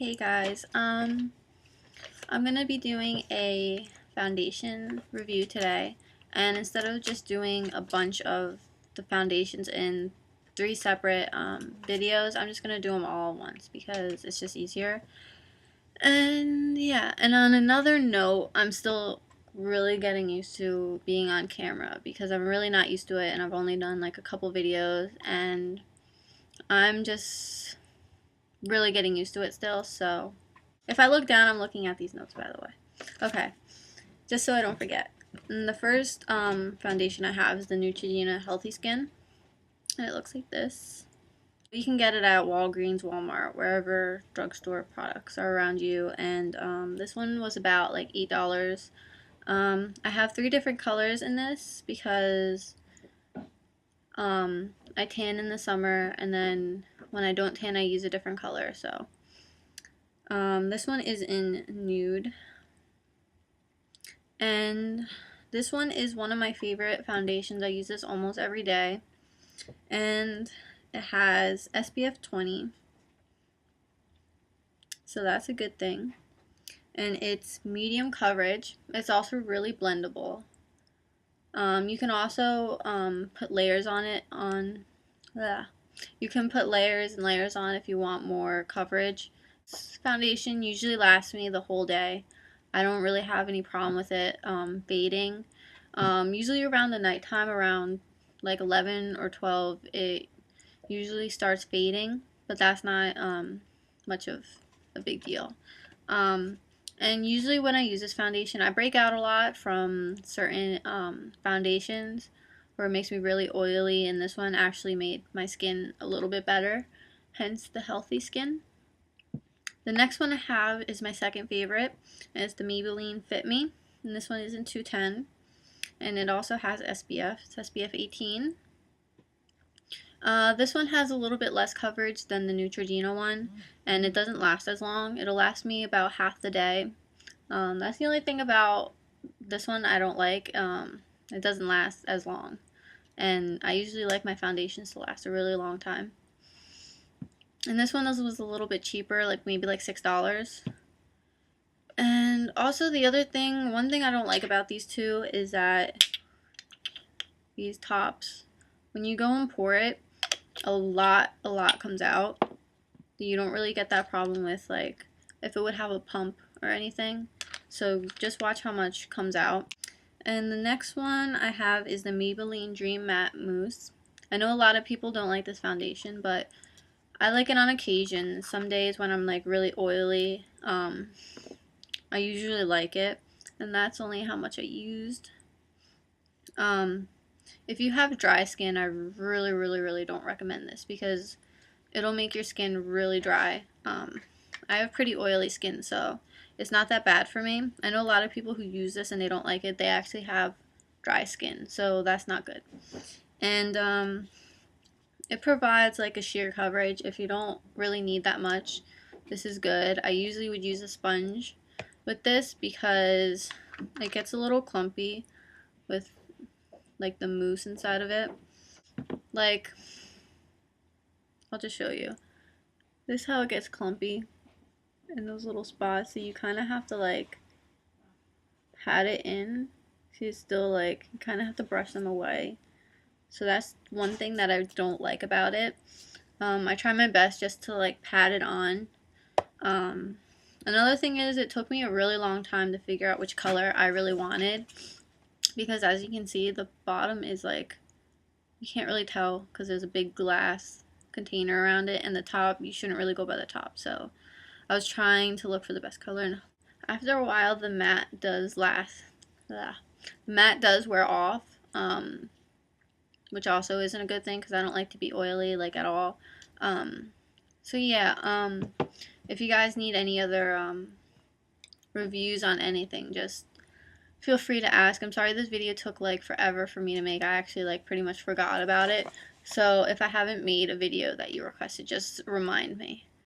Hey guys, I'm gonna be doing a foundation review today, and instead of just doing a bunch of the foundations in 3 separate videos, I'm just gonna do them all at once because it's just easier. And yeah, and on another note, I'm still really getting used to being on camera because I'm really not used to it, and I've only done like a couple videos, and I'm just really getting used to it still. So if I look down, I'm looking at these notes, by the way. Okay, just so I don't forget. And the first foundation I have is the Neutrogena Healthy Skin, and it looks like this. You can get it at Walgreens, Walmart, wherever drugstore products are around you, and this one was about like $8. I have 3 different colors in this because I tan in the summer, and then when I don't tan, I use a different color. So this one is in nude, and this one is one of my favorite foundations. I use this almost every day, and it has SPF 20, so that's a good thing, and it's medium coverage. It's also really blendable. You can also put layers on it. You can put layers and layers on if you want more coverage. This foundation usually lasts me the whole day. I don't really have any problem with it fading. Usually around the nighttime, around like 11 or 12, it usually starts fading, but that's not much of a big deal. And usually when I use this foundation, I break out a lot from certain foundations where it makes me really oily, and this one actually made my skin a little bit better, hence the healthy skin. The next one I have is my second favorite, and it's the Maybelline Fit Me, and this one is in 210, and it also has SPF. It's SPF 18. This one has a little bit less coverage than the Neutrogena one, and it doesn't last as long. It'll last me about half the day. That's the only thing about this one I don't like. It doesn't last as long, and I usually like my foundations to last a really long time. And this one was a little bit cheaper, like maybe like $6. And also one thing I don't like about these two is that these tops, when you go and pour it, a lot comes out. You don't really get that problem with like if it would have a pump or anything. So just watch how much comes out. And the next one I have is the Maybelline Dream Matte Mousse. I know a lot of people don't like this foundation, but I like it on occasion. Some days when I'm like really oily, I usually like it, and that's only how much I used. If you have dry skin, I really don't recommend this because it'll make your skin really dry. I have pretty oily skin, so it's not that bad for me. I know a lot of people who use this and they don't like it. They actually have dry skin, so that's not good. And it provides like a sheer coverage if you don't really need that much. This is good. I usually would use a sponge with this because it gets a little clumpy with like the mousse inside of it. Like, I'll just show you. This is how it gets clumpy in those little spots, so you kind of have to like pat it in. So you still like, you kind of have to brush them away. So that's one thing that I don't like about it. I try my best just to like pat it on. Another thing is it took me a really long time to figure out which color I really wanted, because as you can see, the bottom is like, you can't really tell because there's a big glass container around it, and the top, you shouldn't really go by the top. So I was trying to look for the best color, and after a while the matte does last. The matte does wear off, which also isn't a good thing because I don't like to be oily like at all. So yeah, if you guys need any other reviews on anything, just feel free to ask. I'm sorry this video took like forever for me to make. I actually like pretty much forgot about it. So if I haven't made a video that you requested, just remind me.